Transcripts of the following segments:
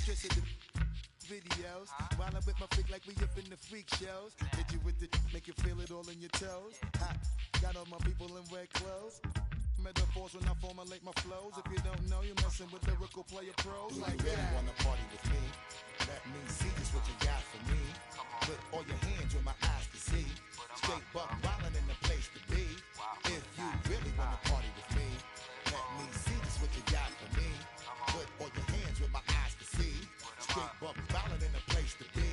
Trish at the videos, while I'm with my freak like we up in the freak shows. Hit you with the make you feel it all in your toes. Ha, got all my people in red clothes. Metaphors when I formulate my flows. If you don't know, you're messing with lyrical player pros. Do like you really that. wanna party with me? Let me see just what you got for me. Put all your hands where my eyes can see. Straight buck wildin' in the place to be. If you really wanna party with me, let me see just what you got for me. Put all your hands where my eyes can see. Straight buck wildin' in the place to be.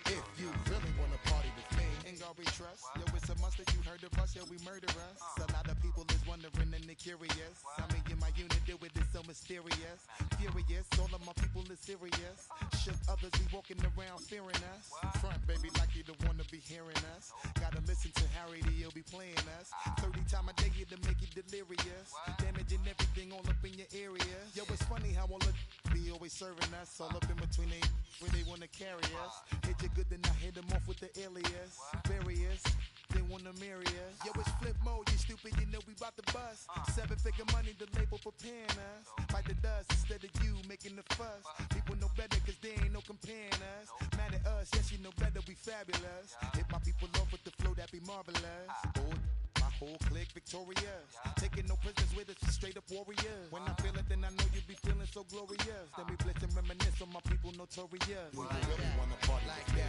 If you really wanna party with me, Ain't God we trust? Yo, it's a must that you heard of us. Yo, we murder us. A lot of people is wondering and they curious. I mean, in my unit deal with it so mysterious. Furious, all of my people is serious. Shook others be walking around fearing us. Front, baby, like you don't wanna be hearing us. Gotta listen to Harry, he'll be playing us. 30 times a day to make you delirious. Damaging everything all up in your area. Yo, it's funny how all of be always serving us. All up in between they where they wanna carry us. Hit you good, then I hit them off with the alias. Various, they wanna marry us. Yo, it's flip mode, you stupid, you know we bout to bust. 7-figure money, the label preparing us. Fight the dust instead of you making the fuss. People know better cause they ain't no comparing us. Mad at us, yes you know better, we fabulous. Hit my people off with the flow, that be marvelous. Oh, my whole clique victorious. Taking no prisoners with us, straight up warriors. When I feel it, then I know you be feeling so glorious. Then we blitz and reminisce on my people notorious. do you really wanna party with me?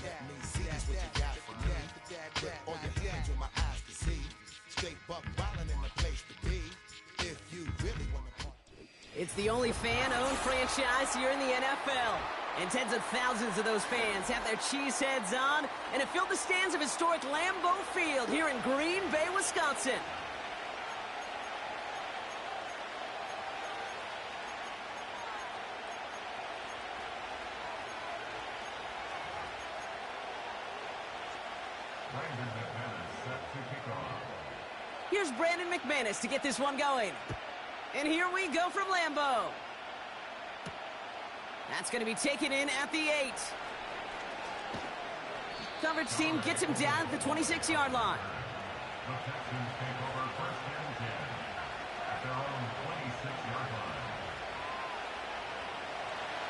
Let me see just what you got for me. Put all your hands where my eyes can see. Straight buck wildin' in the place to be. If you really wanna party. It's the only fan-owned franchise here in the NFL. And tens of thousands of those fans have their cheese heads on and have filled the stands of historic Lambeau Field here in Green Bay, Wisconsin. Brandon McManus set to kick off. Here's Brandon McManus to get this one going. And here we go from Lambeau. That's going to be taken in at the 8. Coverage team gets him down at the 26-yard line. The Texans take over first and 10 at their own 26-yard line.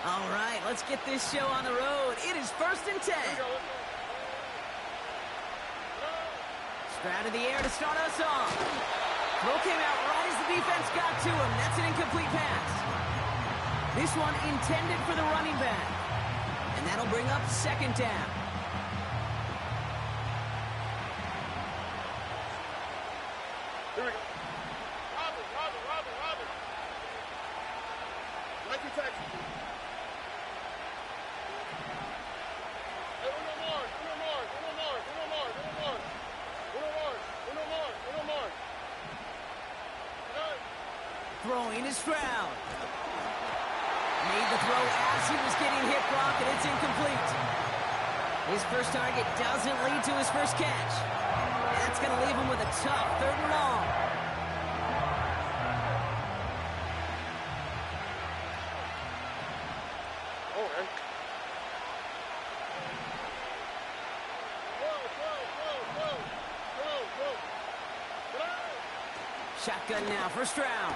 All right, let's get this show on the road. It is first and 10. Stroud in the air to start us off. Throw came out right as the defense got to him. That's an incomplete pass. This one intended for the running back. And that'll bring up second down. Here we go. Robin. Nike Texas. Hey, uno more. Hey. Throwing is Stroud. Made the throw as he was getting hit, Brock, and it's incomplete. His first target doesn't lead to his first catch. That's going to leave him with a tough 3rd and long. Okay. Shotgun now for Stroud.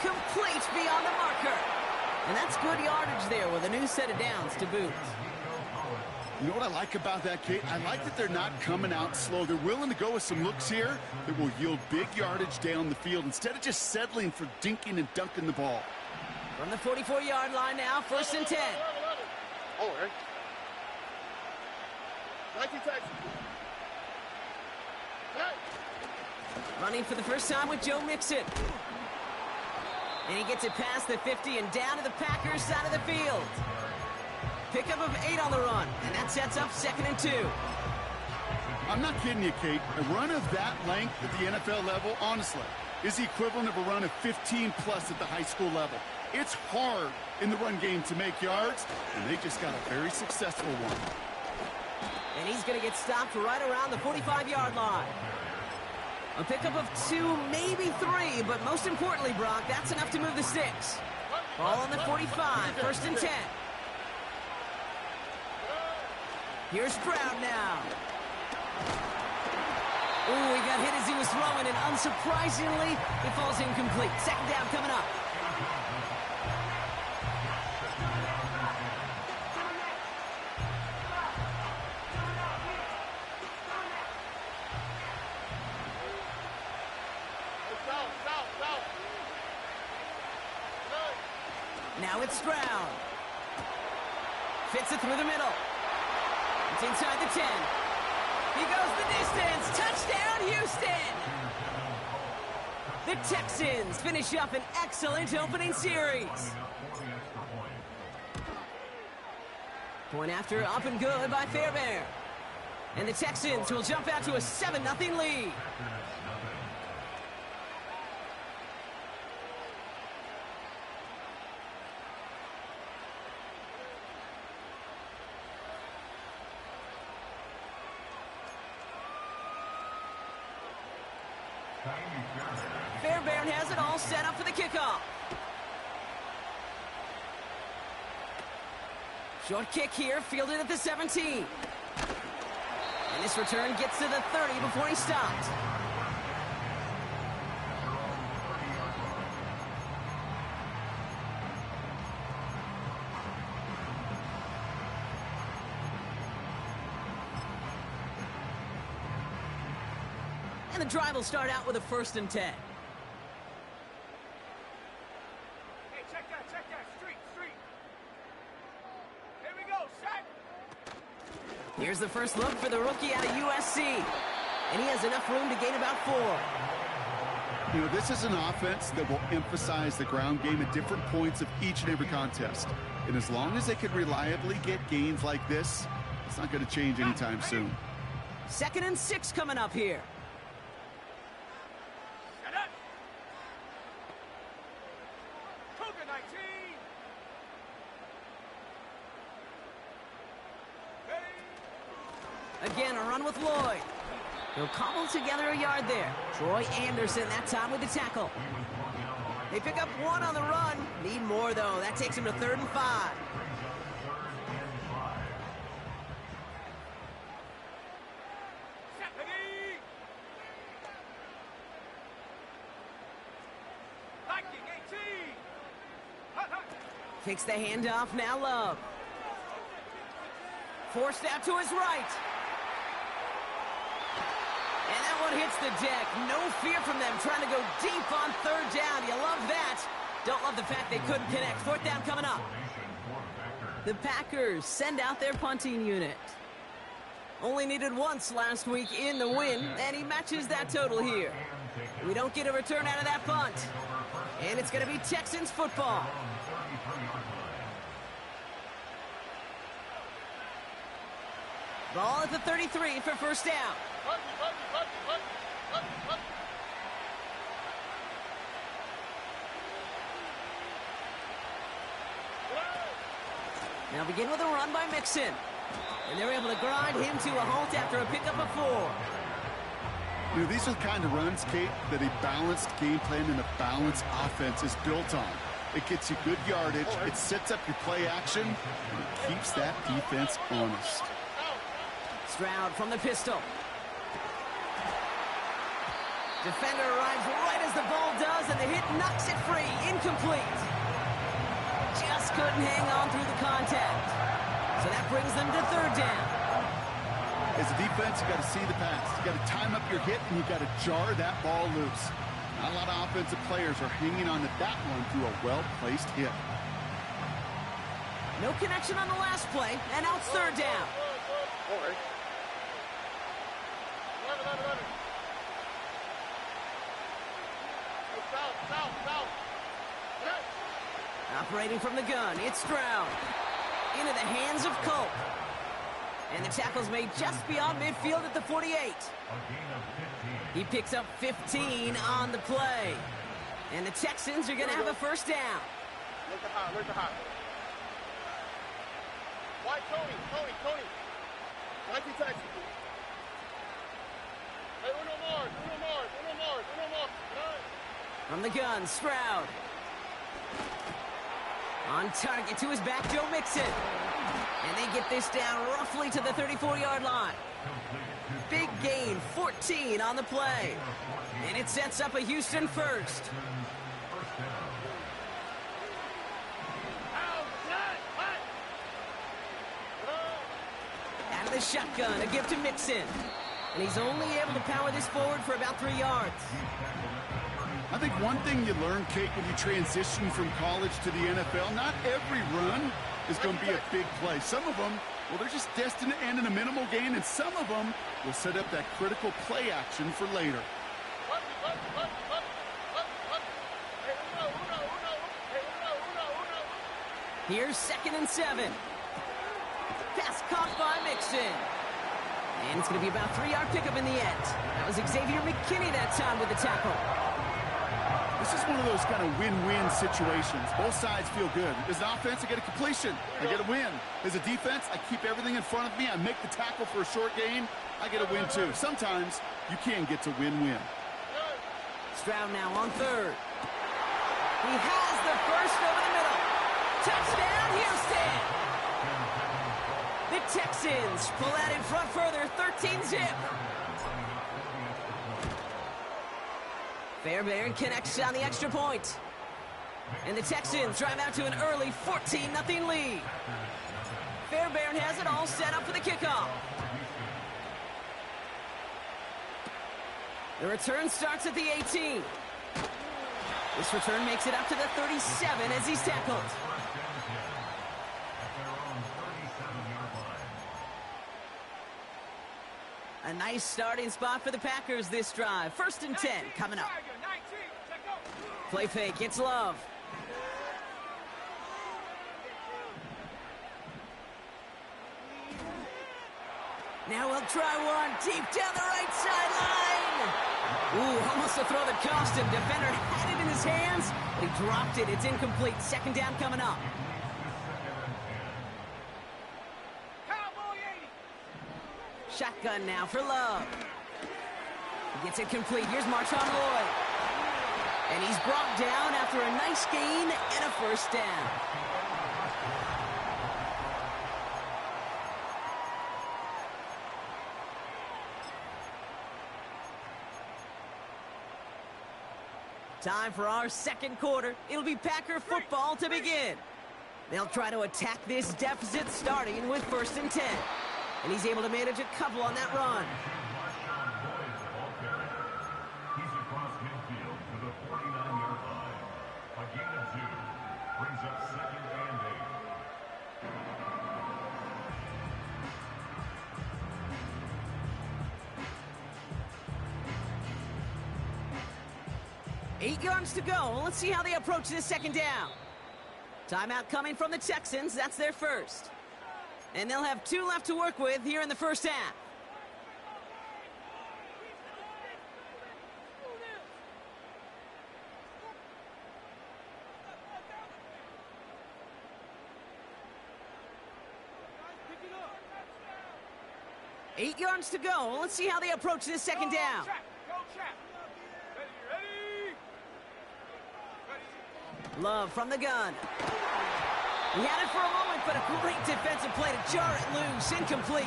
Complete beyond the marker. And that's good yardage there with a new set of downs to boot. You know what I like about that, Kate? I like that they're not coming out slow. They're willing to go with some looks here that will yield big yardage down the field instead of just settling for dinking and dunking the ball. From the 44-yard line now, first and 10. Okay. Nike Texas. Hey. Running for the first time with Joe Mixon. And he gets it past the 50 and down to the Packers side of the field. Pickup of 8 on the run, and that sets up 2nd and 2. I'm not kidding you, Kate. A run of that length at the NFL level, honestly, is the equivalent of a run of 15-plus at the high school level. It's hard in the run game to make yards, and they just got a very successful one. And he's going to get stopped right around the 45-yard line. A pickup of 2, maybe 3, but most importantly, Brock, that's enough to move the sticks. Ball on the 45, first and 10. Here's Stroud now. Ooh, he got hit as he was throwing, and unsurprisingly, it falls incomplete. Second down coming up. Now it's Stroud. Fits it through the middle. It's inside the 10. He goes the distance. Touchdown, Houston! The Texans finish up an excellent opening series. Point after up and good by Fairbairn. And the Texans will jump out to a 7-0 lead. Fairbairn has it all set up for the kickoff. Short kick here, fielded at the 17. And this return gets to the 30 before he stopped. And the drive will start out with a 1st and 10. Hey, check that. Street. Here we go, set. Here's the first look for the rookie out of USC. And he has enough room to gain about 4. You know, this is an offense that will emphasize the ground game at different points of each and every contest. And as long as they can reliably get gains like this, it's not going to change anytime soon. 2nd and 6 coming up here. Set up. Cougar 19. Again, a run with Lloyd. He'll cobble together a yard there. Troy Anderson that time with the tackle. They pick up 1 on the run. Need more, though. That takes him to 3rd and 5. Set, ready. Viking 18. Hut. Takes the handoff, now Love. Forced out to his right. And that one hits the deck. No fear from them trying to go deep on 3rd down. You love that. Don't love the fact they couldn't connect. 4th down coming up. The Packers send out their punting unit. Only needed once last week in the win, and he matches that total here. We don't get a return out of that punt. And it's going to be Texans football. Ball at the 33 for 1st down. Hut. Now begin with a run by Mixon. And they're able to grind him to a halt after a pickup of 4. You know, these are the kind of runs, Kate, that a balanced game plan and a balanced offense is built on. It gets you good yardage, it sets up your play action, and it keeps that defense honest. Stroud from the pistol. Defender arrives right as the ball does, and the hit knocks it free. Incomplete. Just couldn't hang on through the contact. So that brings them to 3rd down. As a defense, you got to see the pass. You got to time up your hit, and you got to jar that ball loose. Not a lot of offensive players are hanging on to that one through a well-placed hit. No connection on the last play, and now it's 3rd down. All right. Let it. South. Yes. Operating from the gun, it's Stroud. Into the hands of Culp. And the tackle's made just beyond midfield at the 48. He picks up 15 on the play. And the Texans are going to have a 1st down. Where's the hot? Why Tony? 19 Texans. Hey, Uno Mars. From the gun, Stroud. On target to his back, Joe Mixon. And they get this down roughly to the 34-yard line. Big gain, 14 on the play. And it sets up a Houston 1st. Out of the shotgun, a give to Mixon. And he's only able to power this forward for about 3 yards. I think one thing you learn, Kate, when you transition from college to the NFL, not every run is going to be a big play. Some of them, well, they're just destined to end in a minimal gain, and some of them will set up that critical play action for later. Here's 2nd and 7. Pass caught by Mixon. And it's going to be about a 3-yard pickup in the end. That was Xavier McKinney that time with the tackle. This is one of those kind of win-win situations. Both sides feel good. As an offense, I get a completion. I get a win. As a defense, I keep everything in front of me. I make the tackle for a short gain. I get a win, too. Sometimes you can get to win-win. Stroud now on 3rd. He has the first over the middle. Touchdown, Houston! The Texans pull out in front further, 13-zip. Fairbairn connects on the extra point. And the Texans drive out to an early 14-0 lead. Fairbairn has it all set up for the kickoff. The return starts at the 18. This return makes it up to the 37 as he's tackled. A nice starting spot for the Packers this drive. 1st and 10 coming up. Play fake, it's Love. Now we'll try one deep down the right sideline. Ooh, almost a throw that cost him. Defender had it in his hands, but he dropped it. It's incomplete. 2nd down coming up. Shotgun now for Love. He gets it complete. Here's Marshawn Lloyd. And he's brought down after a nice gain and a 1st down. Time for our 2nd quarter. It'll be Packer football to begin. They'll try to attack this deficit starting with 1st and 10. And he's able to manage a couple on that run. He's across midfield to the 49-yard line. A gain of 2 brings up 2nd and 8. 8 yards to go. Let's see how they approach this 2nd down. Timeout coming from the Texans. That's their first. And they'll have 2 left to work with here in the 1st half. Eight yards to go. Let's see how they approach this 2nd down. Love from the gun. He had it for a moment, but a great defensive play to jar it loose. Incomplete.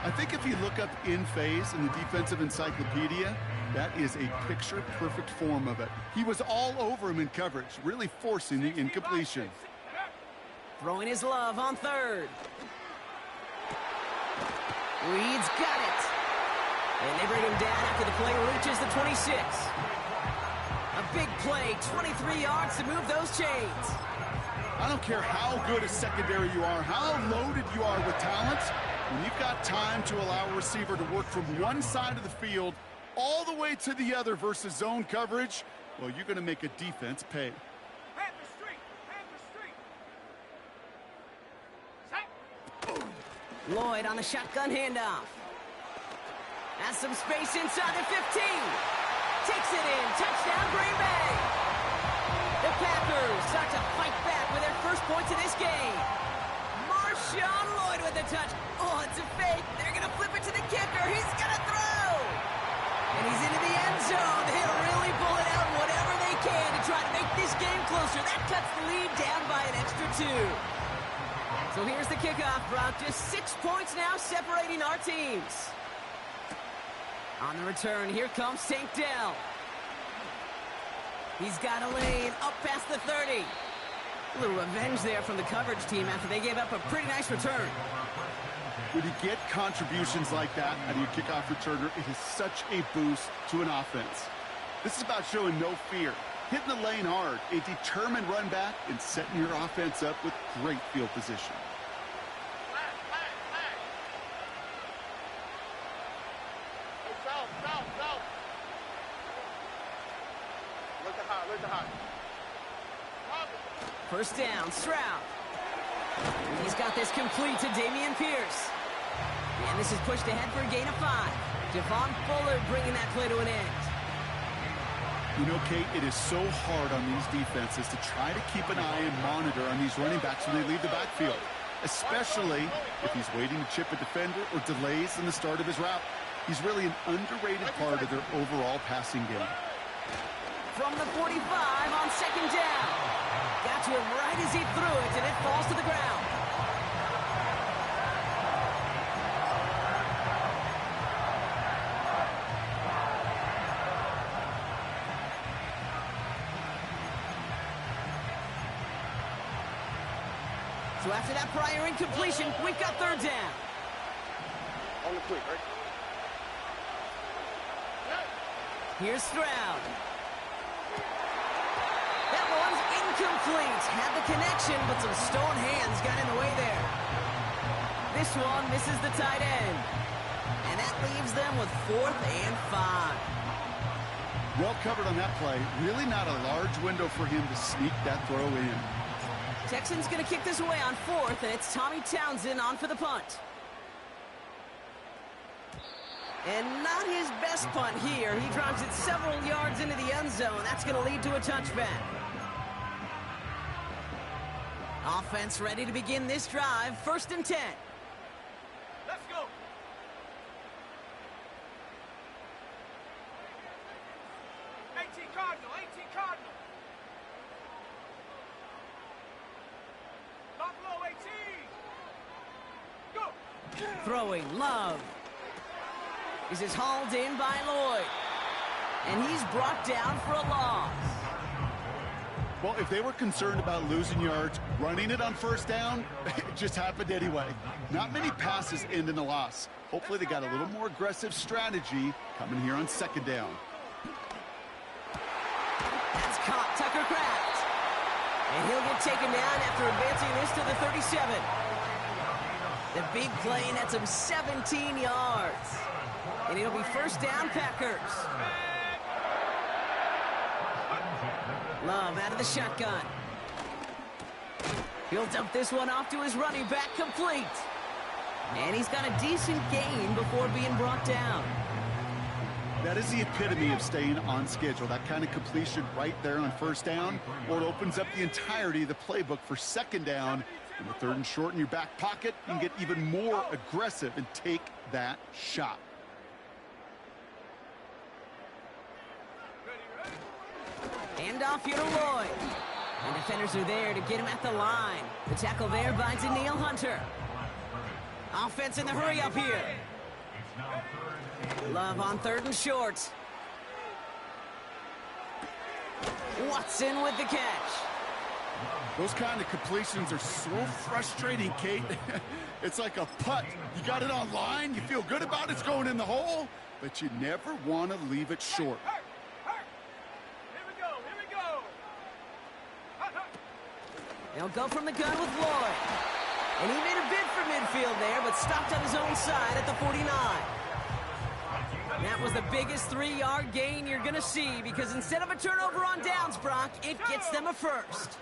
I think if you look up in phase in the defensive encyclopedia, that is a picture-perfect form of it. He was all over him in coverage, really forcing the incompletion. Throwing his Love on 3rd. Reed's got it. And they bring him down after the play reaches the 26. A big play, 23 yards to move those chains. I don't care how good a secondary you are, how loaded you are with talent, when you've got time to allow a receiver to work from one side of the field all the way to the other versus zone coverage, well, you're going to make a defense pay. Lloyd on the shotgun handoff. Has some space inside the 15. Takes it in. Touchdown, Green Bay. The Packers start to fight back with their first points of this game. Marshawn Lloyd with the touch. Oh, it's a fake. They're going to flip it to the kicker. He's going to throw. And he's into the end zone. They'll really pull it out whatever they can to try to make this game closer. That cuts the lead down by an extra 2. So here's the kickoff, Brock. Just 6 points now separating our teams. On the return, here comes Tank Dell. He's got a lane up past the 30. A little revenge there from the coverage team after they gave up a pretty nice return. When you get contributions like that out of your kickoff returner, it is such a boost to an offense. This is about showing no fear, hitting the lane hard, a determined run back, and setting your offense up with great field position. Hey, south. Look to high. First down, Stroud. He's got this complete to Dameon Pierce. And this is pushed ahead for a gain of 5. Devon Fuller bringing that play to an end. You know, Kate, it is so hard on these defenses to try to keep an eye and monitor on these running backs when they leave the backfield, especially if he's waiting to chip a defender or delays in the start of his route. He's really an underrated part of their overall passing game. From the 45 on second down. Got to him right as he threw it, and it falls to the ground. So after that prior incompletion, we've got third down. On the quick, right? Here's Stroud. That one's incomplete. Had the connection, but some stone hands got in the way there. This one misses the tight end. And that leaves them with 4th and 5. Well covered on that play. Really not a large window for him to sneak that throw in. Texans going to kick this away on 4th, and it's Tommy Townsend on for the punt. And not his best punt here. He drives it several yards into the end zone. That's going to lead to a touchback. Offense ready to begin this drive. 1st and 10. Let's go. Cardinal. Lock low, 18. Go. Throwing, Love. This is hauled in by Lloyd. And he's brought down for a loss. Well, if they were concerned about losing yards, running it on first down, it just happened anyway. Not many passes end in a loss. Hopefully they got a little more aggressive strategy coming here on second down. That's caught Tucker Kraft. And he'll get taken down after advancing this to the 37. The big play nets him 17 yards. And it'll be first down, Packers. Love out of the shotgun. He'll dump this one off to his running back, complete. And he's got a decent gain before being brought down. That is the epitome of staying on schedule. That kind of completion right there on first down, or it opens up the entirety of the playbook for second down. In the 3rd and short in your back pocket, you can get even more aggressive and take that shot. Hand off here to Lloyd. And defenders are there to get him at the line. The tackle there by Danielle Hunter. Offense in the hurry up here. Love on 3rd and short. Watson with the catch. Those kind of completions are so frustrating, Kate. It's like a putt. You got it on line, you feel good about it's going in the hole, but you never want to leave it short. They'll go from the gun with Lloyd. And he made a bid for midfield there, but stopped on his own side at the 49. That was the biggest 3-yard gain you're going to see, because instead of a turnover on downs, Brock, it gets them a first.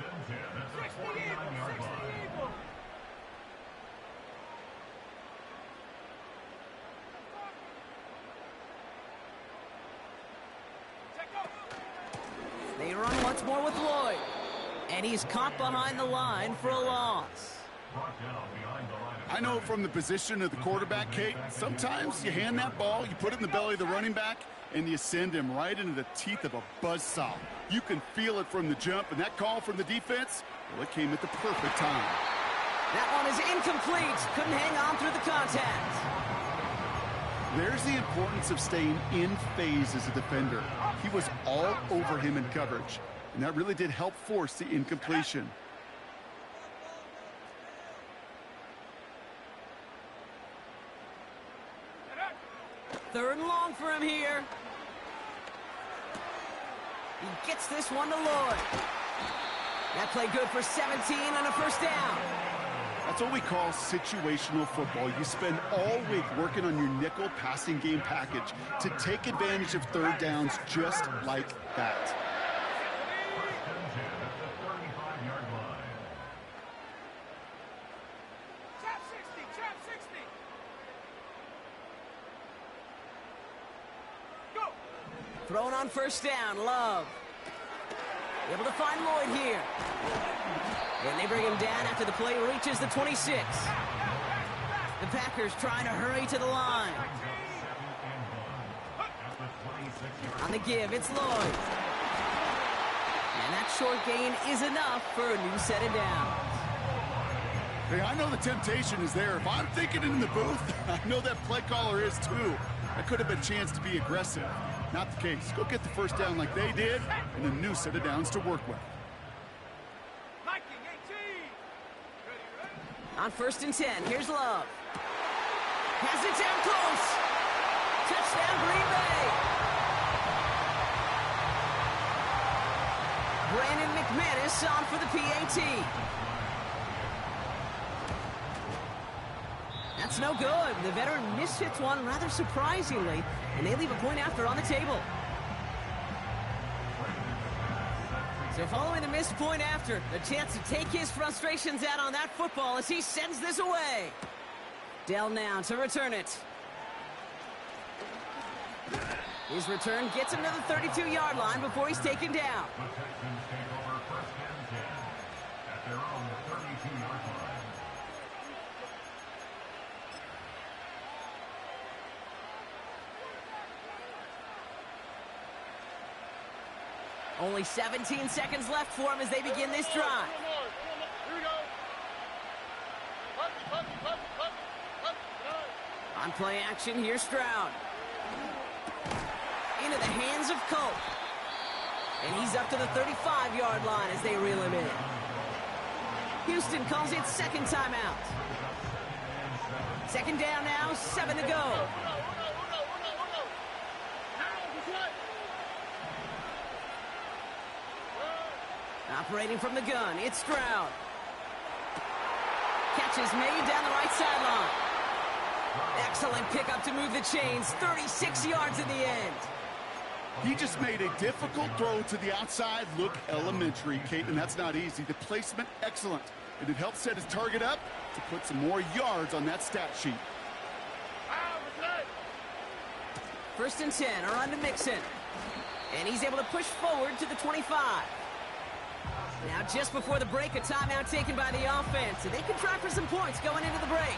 They run once more with Lloyd. And he's caught behind the line for a loss. I know from the position of the quarterback, Kate, sometimes you hand that ball, you put it in the belly of the running back, and you send him right into the teeth of a buzzsaw. You can feel it from the jump, and that call from the defense, well, it came at the perfect time. That one is incomplete. Couldn't hang on through the contact. There's the importance of staying in phase as a defender. He was all over him in coverage, and that really did help force the incompletion. Third and long for him here. He gets this one to Lloyd. That play good for 17 and a first down. That's what we call situational football. You spend all week working on your nickel passing game package to take advantage of third downs just like that. Thrown on first down, Love. Able to find Lloyd here. And they bring him down after the play reaches the 26. The Packers trying to hurry to the line. On the give, it's Lloyd. And that short gain is enough for a new set of downs. Hey, I know the temptation is there. If I'm thinking in the booth, I know that play caller is too. That could have been a chance to be aggressive. Not the case. Go get the first down like they did, and a new set of downs to work with. On first and 10, here's Love. Has it down close. Touchdown, Green Bay. Brandon McManus on for the PAT. That's no good. The veteran mishits one rather surprisingly, and they leave a point after on the table. So following the missed point after, a chance to take his frustrations out on that football as he sends this away. Dell now to return it. His return gets him to the 32-yard line before he's taken down. The Texans take over first and 10 at their own 32-yard line. Only 17 seconds left for him as they begin this drive. Here we go. On play action, here's Stroud. Into the hands of Colt. And he's up to the 35-yard line as they reel him in. Houston calls it second timeout. Second down now, 7 to go. Operating from the gun, it's Stroud. Catch is made down the right sideline. Excellent pickup to move the chains, 36 yards in the end. He just made a difficult throw to the outside look elementary, Kate, and that's not easy. The placement, excellent. And it helped set his target up to put some more yards on that stat sheet. First and 10, a run to Mixon. And he's able to push forward to the 25. Now just before the break, a timeout taken by the offense. And they can try for some points going into the break.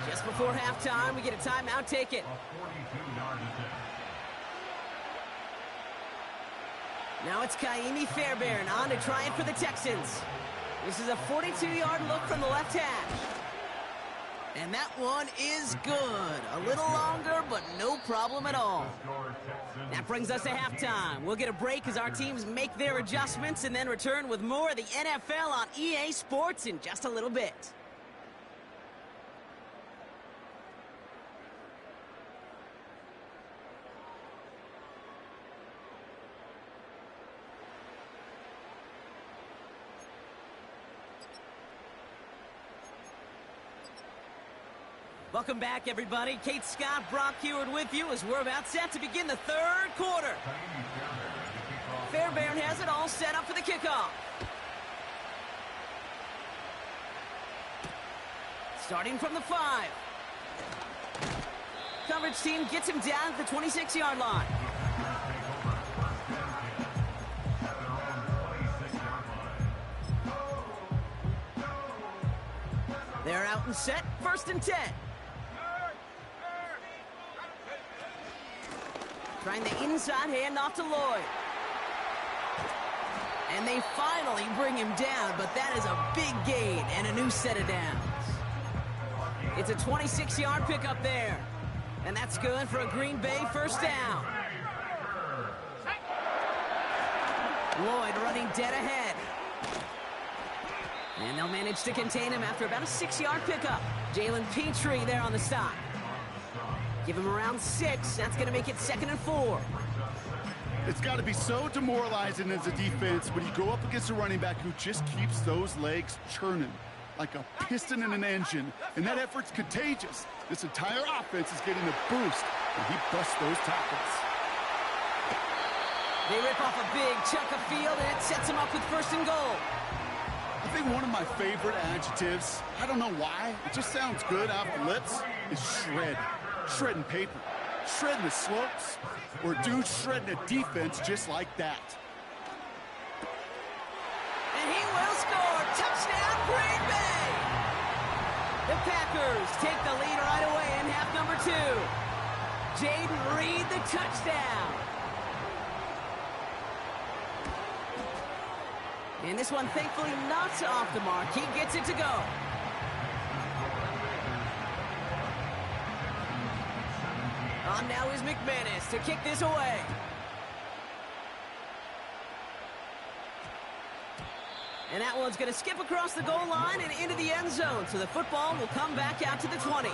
Just before halftime, we get a timeout taken. Now it's Kaimi Fairbairn on to try it for the Texans. This is a 42-yard look from the left hash. And that one is good. A little longer, but no problem at all. That brings us to halftime. We'll get a break as our teams make their adjustments and then return with more of the NFL on EA Sports in just a little bit. Welcome back, everybody. Kate Scott, Brock Heward with you as we're about set to begin the third quarter. Fairbairn has it all set up for the kickoff. Starting from the 5. Coverage team gets him down at the 26-yard line. They're out and set, first and 10. Trying the inside handoff to Lloyd. And they finally bring him down, but that is a big gain and a new set of downs. It's a 26-yard pickup there. And that's good for a Green Bay first down. Lloyd running dead ahead. And they'll manage to contain him after about a 6-yard pickup. Jalen Petrie there on the stop. Give him around 6. That's going to make it 2nd and 4. It's got to be so demoralizing as a defense when you go up against a running back who just keeps those legs churning like a piston in an engine, and that effort's contagious. This entire offense is getting a boost when he busts those tackles. They rip off a big chunk of field, and it sets him up with 1st and goal. I think one of my favorite adjectives, I don't know why, it just sounds good off the lips, is shred. Shredding paper, shredding the slopes, or dude shredding a defense just like that. And he will score. Touchdown, Green Bay! The Packers take the lead right away in half number 2. Jayden Reed, the touchdown. And this one, thankfully, not off the mark. He gets it to go. On now is McManus to kick this away. And that one's going to skip across the goal line and into the end zone. So the football will come back out to the 20.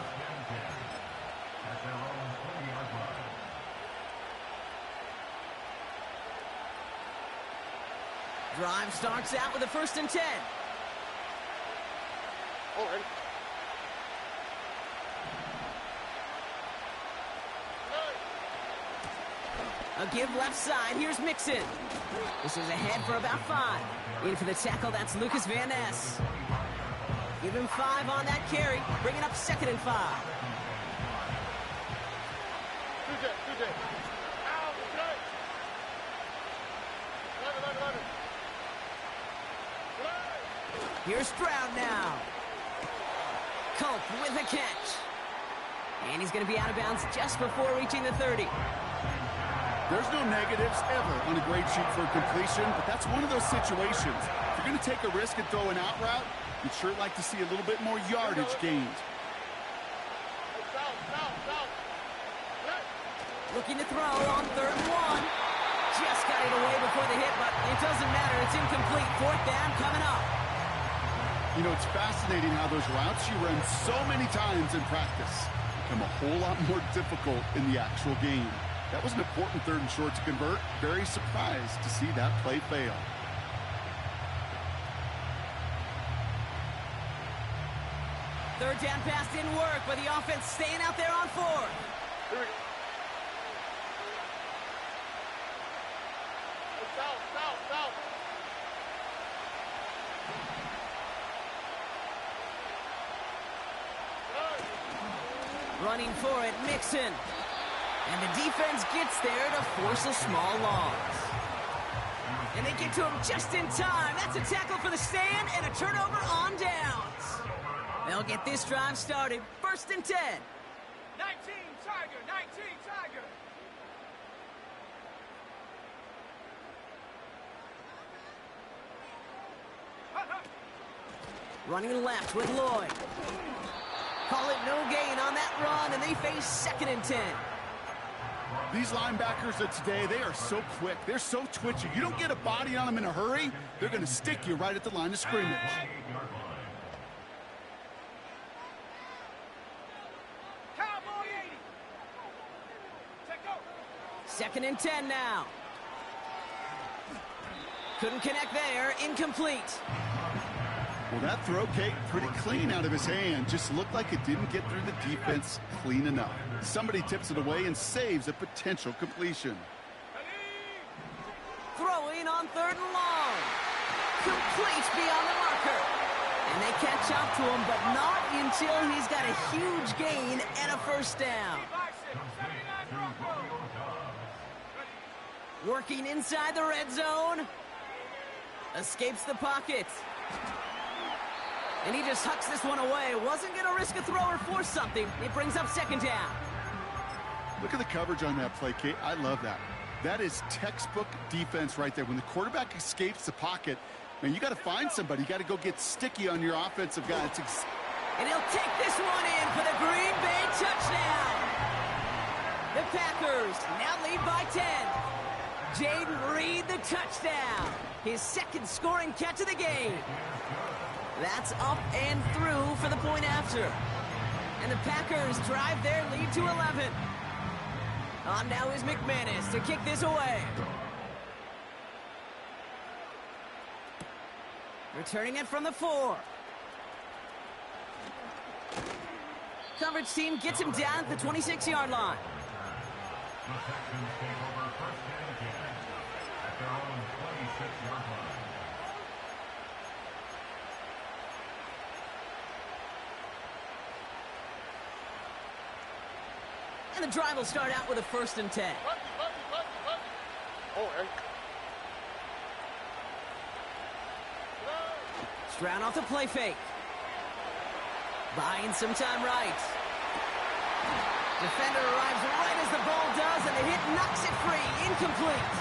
Drive starts out with a 1st and 10. All right. A give left side. Here's Mixon. This is ahead for about 5. In for the tackle, that's Lucas Van Ness. Give him 5 on that carry. Bring it up 2nd and 5. Two J. Out, right. Right. Here's Stroud now. Culp with a catch. And he's going to be out of bounds just before reaching the 30. There's no negatives ever on a grade sheet for a completion, but that's one of those situations. If you're going to take a risk and throw an out route, you'd sure like to see a little bit more yardage gained. Looking to throw on 3rd and 1. Just got it away before the hit, but it doesn't matter. It's incomplete. 4th down coming up. You know, it's fascinating how those routes you run so many times in practice become a whole lot more difficult in the actual game. That was an important 3rd and short to convert. Very surprised to see that play fail. Third down pass didn't work, but the offense staying out there on 4th. Here we go. South. Running for it, Mixon. And the defense gets there to force a small loss. And they get to him just in time. That's a tackle for the stand and a turnover on downs. They'll get this drive started. 1st and 10. 19 Tiger. Running left with Lloyd. Call it no gain on that run, and they face 2nd and 10. These linebackers of today, they are so quick. They're so twitchy. You don't get a body on them in a hurry, they're going to stick you right at the line of scrimmage. Cowboy 80. Take go. 2nd and 10 now. Couldn't connect there. Incomplete. Well, that throw came pretty clean out of his hand. Just looked like it didn't get through the defense clean enough. Somebody tips it away and saves a potential completion. Throwing on 3rd and long. Complete beyond the marker. And they catch up to him, but not until he's got a huge gain and a 1st down. Working inside the red zone. Escapes the pocket. And he just hucks this one away. Wasn't going to risk a throw or force something. It brings up 2nd down. Look at the coverage on that play, Kate. I love that. That is textbook defense right there. When the quarterback escapes the pocket, man, you got to find somebody. You got to go get sticky on your offensive guy. And he'll take this one in for the Green Bay touchdown. The Packers now lead by 10. Jayden Reed, the touchdown. His 2nd scoring catch of the game. That's up and through for the point after. And the Packers drive their lead to 11. On now is McManus to kick this away. Returning it from the 4. Coverage team gets him down at the 26-yard line. The Texans take over first and 10 at their own 26-yard line. And the drive will start out with a 1st and 10. Oh, hey. Stroud off the play fake. Buying some time right. Defender arrives right as the ball does, and the hit knocks it free. Incomplete.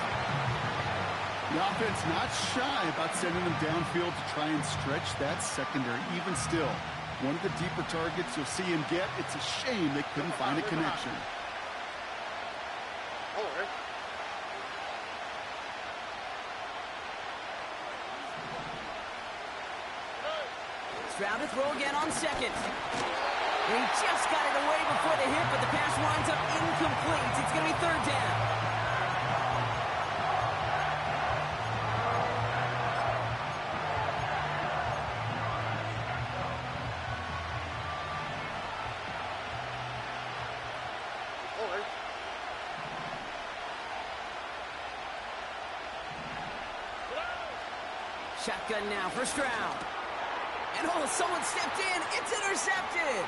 The offense not shy about sending them downfield to try and stretch that secondary. Even still, one of the deeper targets you'll see him get. It's a shame they couldn't find a connection. Oh, hey. Stroud to throw again on 2nd. And he just got it away before the hit, but the pass winds up incomplete. It's going to be 3rd down. Oh, hey. Shotgun now for Stroud. And oh, someone stepped in. It's intercepted.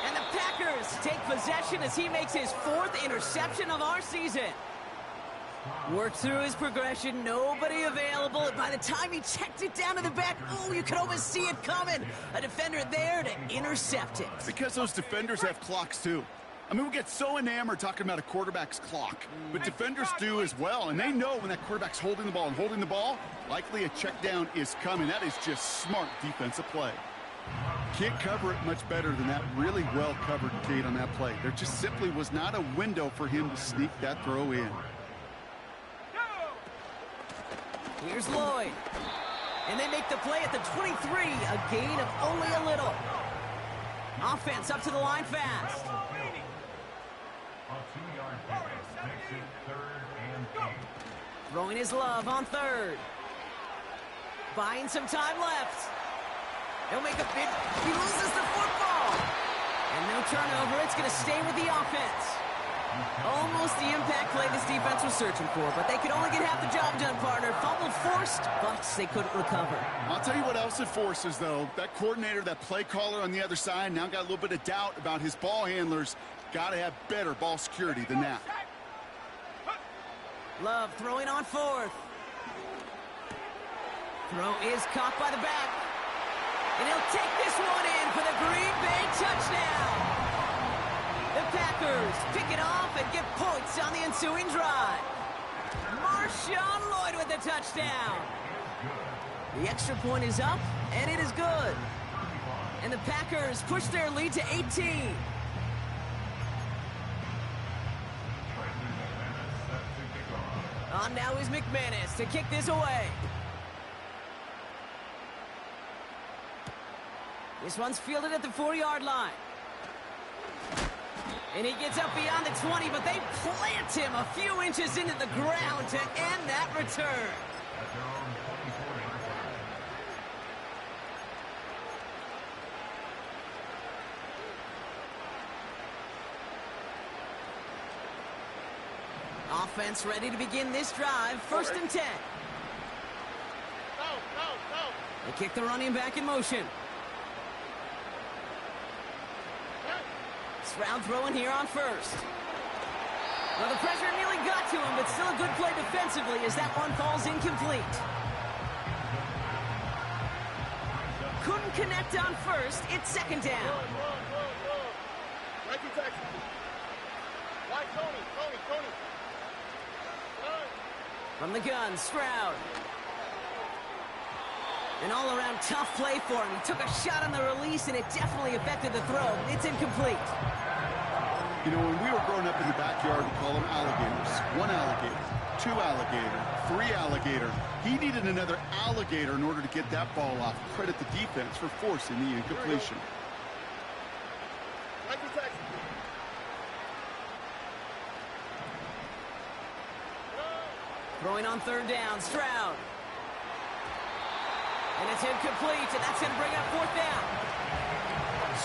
And the Packers take possession as he makes his 4th interception of our season. Worked through his progression, nobody available. And by the time he checked it down to the back, oh, you could almost see it coming. A defender there to intercept it. Because those defenders have clocks too. I mean, we get so enamored talking about a quarterback's clock, but defenders do as well, and they know when that quarterback's holding the ball and holding the ball, likely a check down is coming. That is just smart defensive play. Can't cover it much better than that really well-covered gate on that play. There just simply was not a window for him to sneak that throw in. Here's Lloyd. And they make the play at the 23, a gain of only a little. Offense up to the line fast. A 2-yard pickup makes it 3rd and 8. Throwing his love on 3rd. Buying some time left. He'll make a big... He loses the football. And no turnover. It's going to stay with the offense. Almost the impact play this defense was searching for, but they could only get half the job done, partner. Fumble forced, but they couldn't recover. I'll tell you what else it forces, though. That coordinator, that play caller on the other side, now got a little bit of doubt about his ball handlers. Got to have better ball security than that. Love throwing on 4th. Throw is caught by the back. And he'll take this one in for the Green Bay touchdown. The Packers pick it off and get points on the ensuing drive. Marshawn Lloyd with the touchdown. The extra point is up, and it is good. And the Packers push their lead to 18. On now is McManus to kick this away. This one's fielded at the 4-yard line. And he gets up beyond the 20, but they plant him a few inches into the ground to end that return. Offense ready to begin this drive. 1st and 10. They kick the running back in motion. Stroud throwing here on 1st. Well, the pressure nearly got to him, but still a good play defensively as that one falls incomplete. Couldn't connect on 1st. It's 2nd down. Like you, Texas. Like Tony. From the gun, Stroud. An all-around tough play for him. He took a shot on the release, and it definitely affected the throw. It's incomplete. You know, when we were growing up in the backyard, we call them alligators. 1 alligator, 2 alligator, 3 alligator. He needed another alligator in order to get that ball off. Credit the defense for forcing the incompletion. Like you, Throwing on third down, Stroud. And it's incomplete, and that's going to bring up fourth down.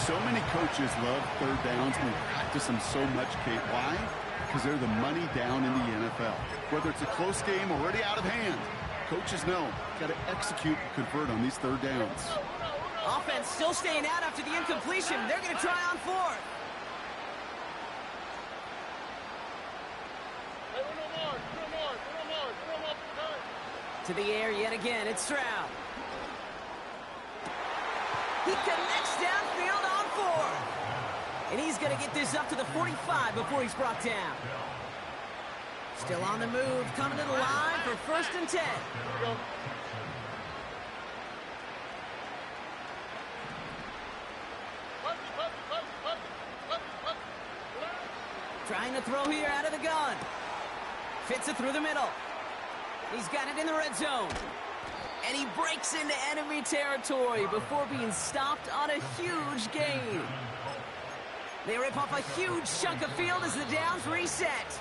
So many coaches love third downs and practice them so much, Kate. Why? Because they're the money down in the NFL. Whether it's a close game already out of hand, coaches know got to execute and convert on these third downs. Offense still staying out after the incompletion. They're going to try on fourth. To the air yet again. It's Stroud. He connects downfield on fourth. And he's going to get this up to the 45 before he's brought down. Still on the move, coming to the line for 1st and 10. Trying to throw here out of the gun. Fits it through the middle. He's got it in the red zone. And he breaks into enemy territory before being stopped on a huge gain. They rip off a huge chunk of field as the downs reset.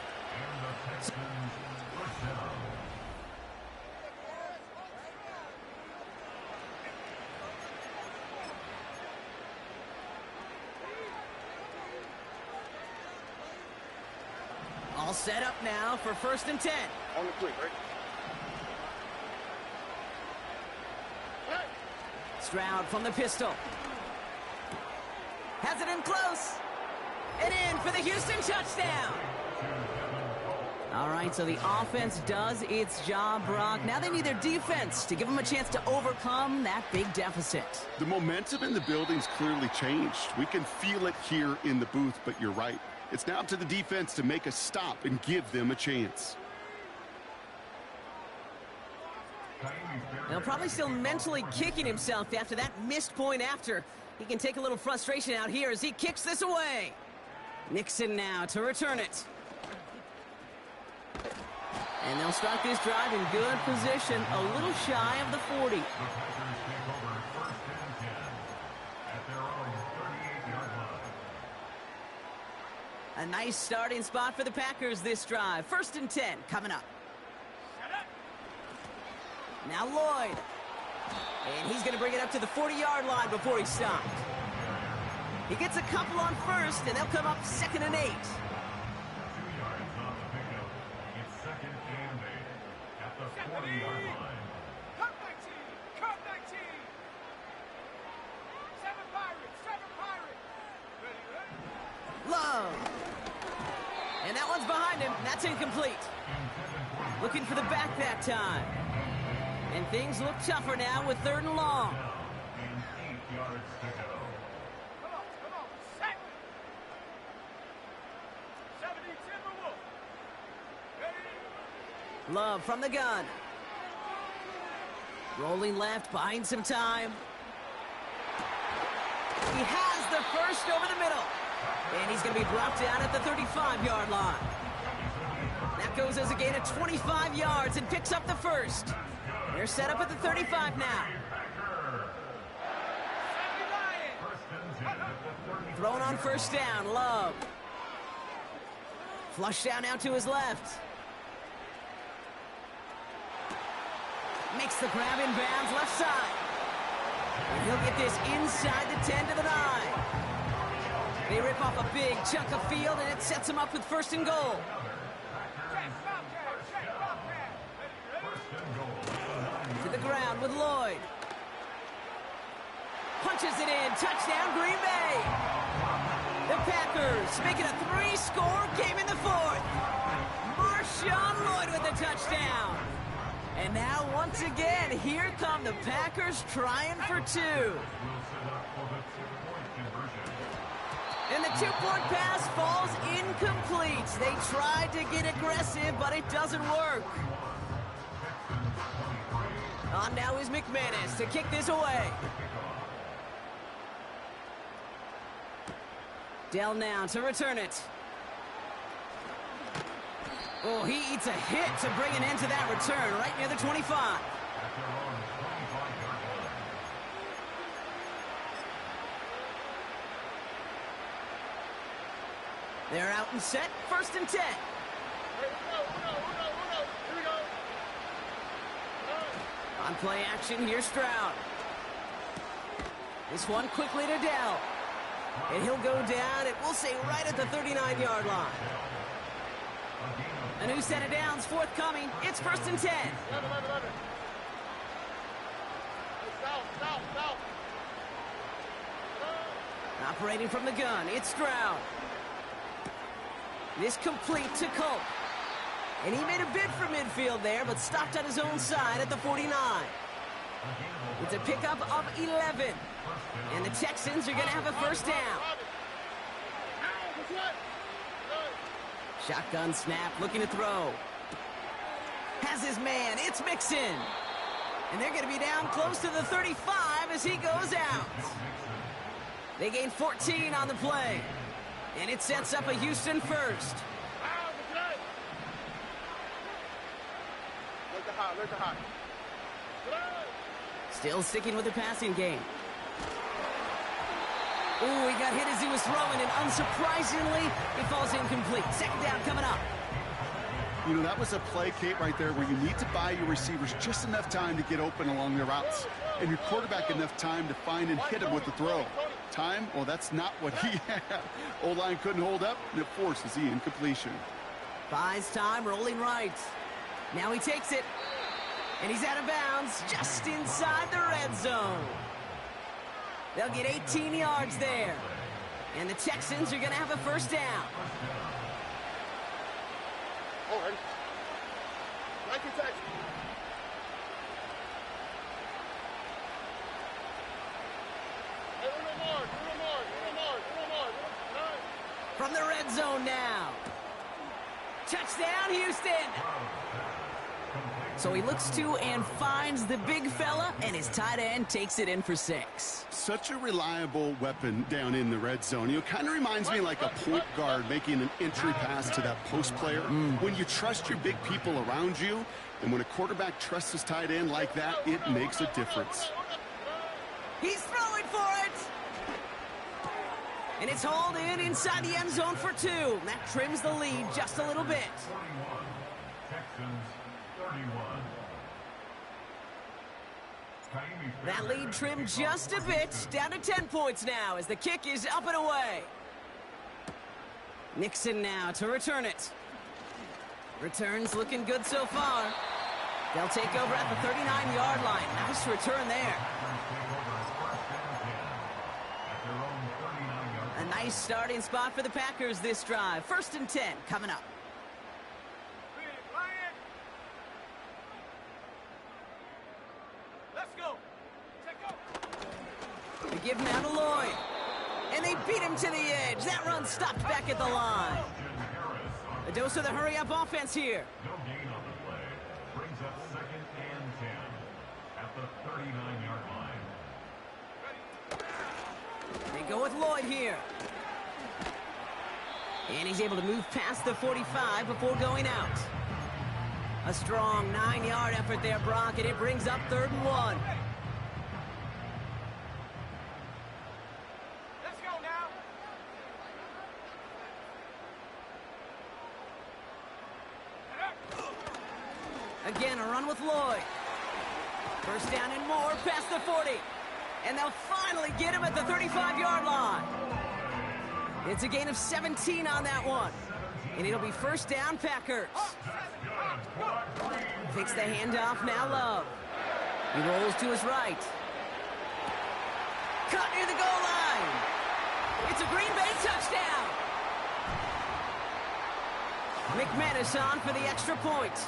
All set up now for 1st and 10. On the quick, right? Stroud from the pistol. Has it in close. And in for the Houston touchdown. All right, so the offense does its job, Brock. Now they need their defense to give them a chance to overcome that big deficit. The momentum in the building's clearly changed. We can feel it here in the booth, but you're right. It's now up to the defense to make a stop and give them a chance. Now probably still mentally kicking himself after that missed point after. He can take a little frustration out here as he kicks this away. Nixon now to return it. And they'll start this drive in good position, a little shy of the 40. The Packers take over 1st and 10 at their own 38-yard line. A nice starting spot for the Packers this drive. 1st and 10 coming up. Now Lloyd. And he's going to bring it up to the 40-yard line before he's stopped. He gets a couple on first, and they'll come up 2nd and 8. 2 yards on the pickup. It's 2nd and 8 at the 40-yard line. Cut 19! Cut 19! 7 Pirates! 7 Pirates! Ready? Love. And that one's behind him. That's incomplete. Looking for the back that time. And things look tougher now with 3rd and long. And 8 yards to go. Come on! Set! 70 Timberwolves! Ready? Love from the gun. Rolling left, buying some time. He has the first over the middle. And he's going to be brought down at the 35-yard line. That goes as a gain of 25 yards and picks up the first. They're set up at the 35 now. Thrown on 1st down, Love. Flush down now to his left. Makes the grab in bounds left side. And he'll get this inside the 10 to the 9. They rip off a big chunk of field, and it sets him up with 1st and goal. To the ground with Lloyd. Punches it in. Touchdown, Green Bay. The Packers make it a 3-score game in the 4th. Marshawn Lloyd with the touchdown. And now, once again, here come the Packers trying for 2. And the 2-point pass falls incomplete. They tried to get aggressive, but it doesn't work. On now is McManus to kick this away. Dell now to return it. Oh, he eats a hit to bring an end to that return right near the 25. They're out and set, 1st and 10. Here we go. On play action, here's Stroud. This one quickly to Dell. And he'll go down, and we'll say right at the 39-yard line. A new set of downs forthcoming. It's 1st and 10. Operating from the gun, it's Stroud. This complete to Culp. And he made a bid for midfield there, but stopped on his own side at the 49. It's a pickup of 11. And the Texans are going to have a first down. Shotgun snap, looking to throw. Has his man, it's Mixon. And they're going to be down close to the 35 as he goes out. They gain 14 on the play. And it sets up a Houston first. Still sticking with the passing game. Ooh, he got hit as he was throwing, and unsurprisingly, it falls incomplete. Second down coming up. You know, that was a play, Kate, right there where you need to buy your receivers just enough time to get open along their routes, and your quarterback enough time to find and hit him with the throw. Time? Well, that's not what he had. O-line couldn't hold up, and it forces the incompletion. Buys time, rolling right. Now he takes it, and he's out of bounds just inside the red zone. They'll get 18 yards there, and the Texans are going to have a first down. All right. Like your Texans. Hey, a little more. From the red zone now. Touchdown, Houston! So he looks to and finds the big fella, and his tight end takes it in for 6. Such a reliable weapon down in the red zone. You know, kind of reminds me like a point guard making an entry pass to that post player. When you trust your big people around you, and when a quarterback trusts his tight end like that, it makes a difference. He's throwing for it! And it's hauled in inside the end zone for 2. That trims the lead just a little bit. 41. Texans 31. That lead trimmed just a bit, down to 10 points now as the kick is up and away. Nixon now to return it. Returns looking good so far. They'll take over at the 39-yard line. Nice return there. A nice starting spot for the Packers this drive. 1st and 10 coming up. They give him out to Lloyd. And they beat him to the edge. That run stopped back at the line. A dose of the hurry-up offense here. No gain on the play. Brings up 2nd and 10 at the 39-yard line. They go with Lloyd here. And he's able to move past the 45 before going out. A strong 9-yard effort there, Brock, and it brings up 3rd and 1. Again, a run with Lloyd. First down and more past the 40. And they'll finally get him at the 35-yard line. It's a gain of 17 on that one. And it'll be first down, Packers. Takes the handoff, now Love. He rolls to his right. Cut near the goal line. It's a Green Bay touchdown. McManus on for the extra point.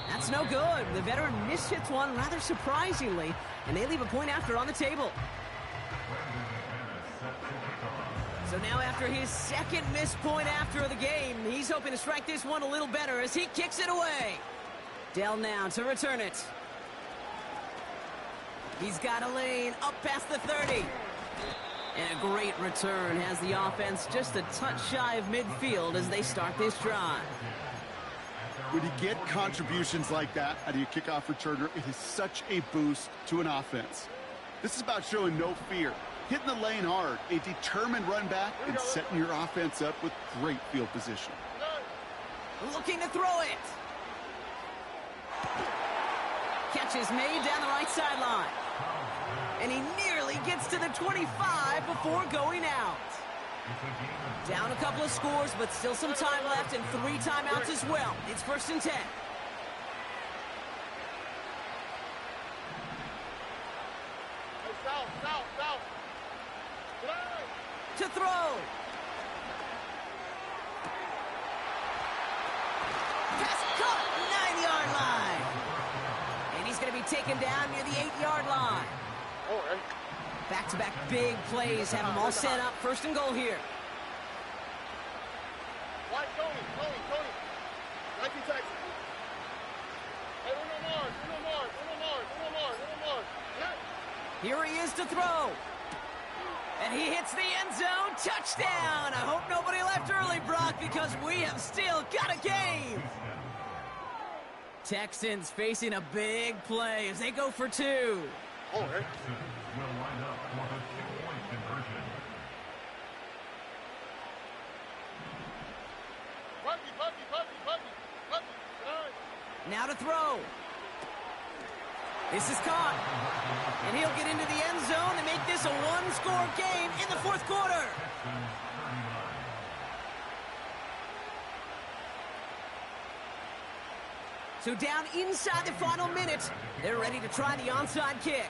That's no good. The veteran mishits one rather surprisingly, and they leave a point after on the table. So now after his second missed point after the game, he's hoping to strike this one a little better as he kicks it away. Dell now to return it. He's got a lane up past the 30. And a great return has the offense just a touch shy of midfield as they start this drive. When you get contributions like that out of your kickoff returner, it is such a boost to an offense. This is about showing no fear, hitting the lane hard, a determined run back, and setting your offense up with great field position. Looking to throw it. Catch is made down the right sideline. And he nearly gets to the 25 before going out. Down a couple of scores, but still some time left and 3 timeouts as well. It's 1st and 10. South. To throw. Pass caught, 9-yard line. And he's going to be taken down near the 8-yard line. Back-to-back big plays have them all set up. 1st and goal here. White, Tony. Nike Texas. Hey, Uno Mars. Here he is to throw. And he hits the end zone. Touchdown. I hope nobody left early, Brock, because we have still got a game. Texans facing a big play as they go for 2. Texans will line up for the 2-point conversion. Puppy. Now to throw. This is caught. And he'll get into the end zone and make this a 1-score game in the 4th quarter. So down inside the final minute, they're ready to try the onside kick.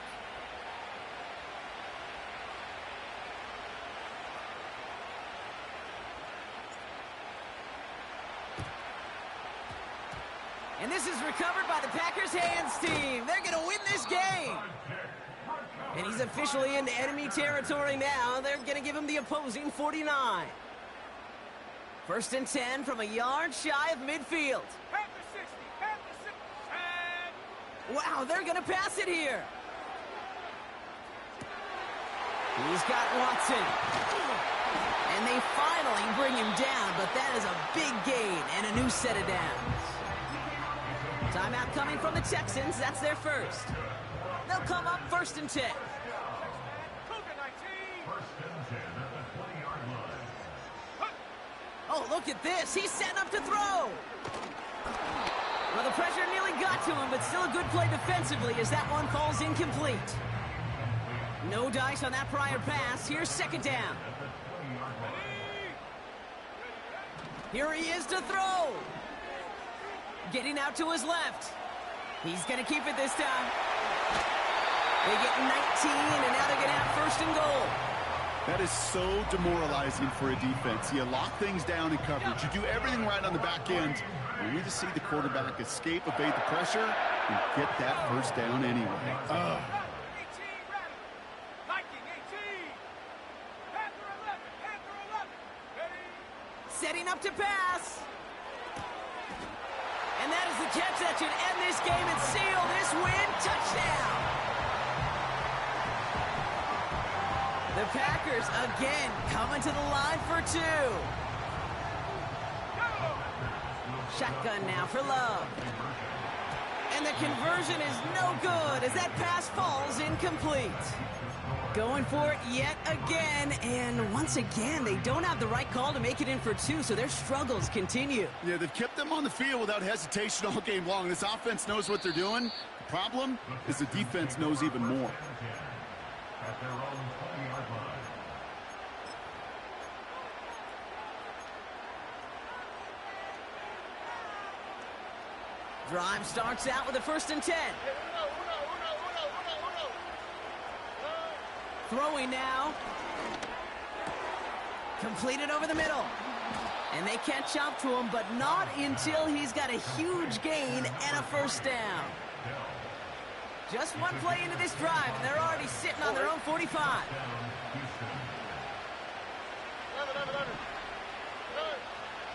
And this is recovered by the Packers hands team. They're going to win this game. And he's officially into enemy territory now. They're going to give him the opposing 49. 1st and 10 from a yard shy of midfield. Wow, they're going to pass it here. He's got Watson. And they finally bring him down, but that is a big gain and a new set of downs. Timeout coming from the Texans. That's their first. They'll come up 1st and 10. Oh, look at this. He's setting up to throw. Well, the pressure nearly got to him, but still a good play defensively as that one falls incomplete. No dice on that prior pass. Here's 2nd down. Here he is to throw. Getting out to his left. He's going to keep it this time. They get 19, and now they're going to have 1st and goal. That is so demoralizing for a defense. You lock things down in coverage. You do everything right on the back end. And we just see the quarterback escape, evade the pressure, and get that 1st down anyway. Setting up to pass. And that is the catch that should end this game and seal this win. Touchdown. The Packers again coming to the line for 2. Shotgun now for Love. And the conversion is no good as that pass falls incomplete. Going for it yet again, and once again, they don't have the right call to make it in for 2, so their struggles continue. Yeah, they've kept them on the field without hesitation all game long. This offense knows what they're doing. The problem is the defense knows even more. At their own 20-yard line. Drive starts out with a 1st and 10. Throwing now. Completed over the middle. And they catch up to him, but not until he's got a huge gain and a 1st down. Just one play into this drive, and they're already sitting on their own 45.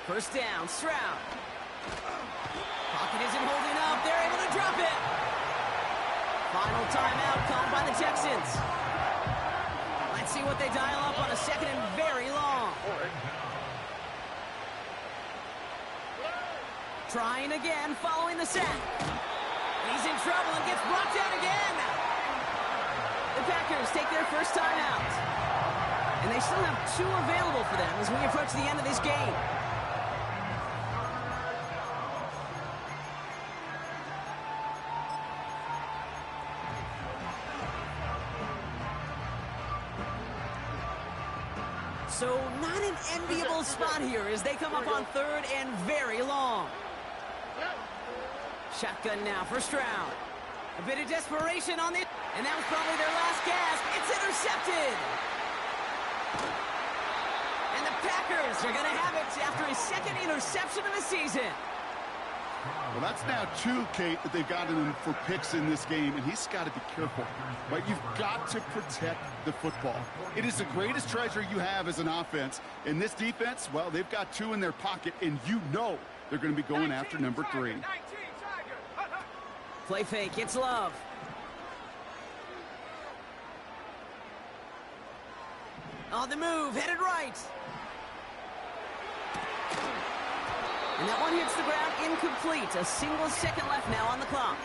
First down, Stroud. Pocket isn't holding up. They're able to drop it. Final timeout called by the Texans. Let's see what they dial up on a 2nd and very long. Trying again following the sack. He's in trouble and gets brought down again. The Packers take their first timeout. And they still have 2 available for them as we approach the end of this game. So not an enviable spot here as they come up on third and very long. Shotgun now for Stroud. A bit of desperation on the... And that was probably their last gasp. It's intercepted. And the Packers are going to have it after his second interception of the season. Well, that's now 2, Kate, that they've gotten him for picks in this game, and he's got to be careful. Right? You've got to protect the football. It is the greatest treasure you have as an offense. In this defense, well, they've got 2 in their pocket, and you know they're going to be going after number 3. Play fake, it's Love. On the move, headed right. And that one hits the ground incomplete. A single second left now on the clock.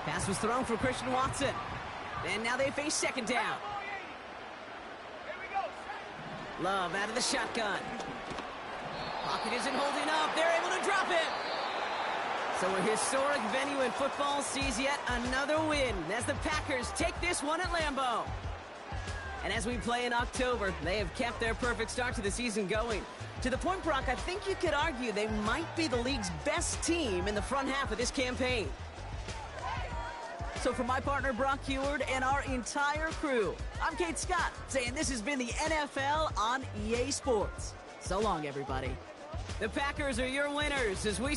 Pass was thrown for Christian Watson. And now they face second down. Love out of the shotgun. Pocket isn't holding up. They're able to drop it. So a historic venue in football sees yet another win as the Packers take this one at Lambeau. And as we play in October, they have kept their perfect start to the season going. To the point, Brock, I think you could argue they might be the league's best team in the front half of this campaign. So for my partner, Brock Heward, and our entire crew, I'm Kate Scott, saying this has been the NFL on EA Sports. So long, everybody. The Packers are your winners as we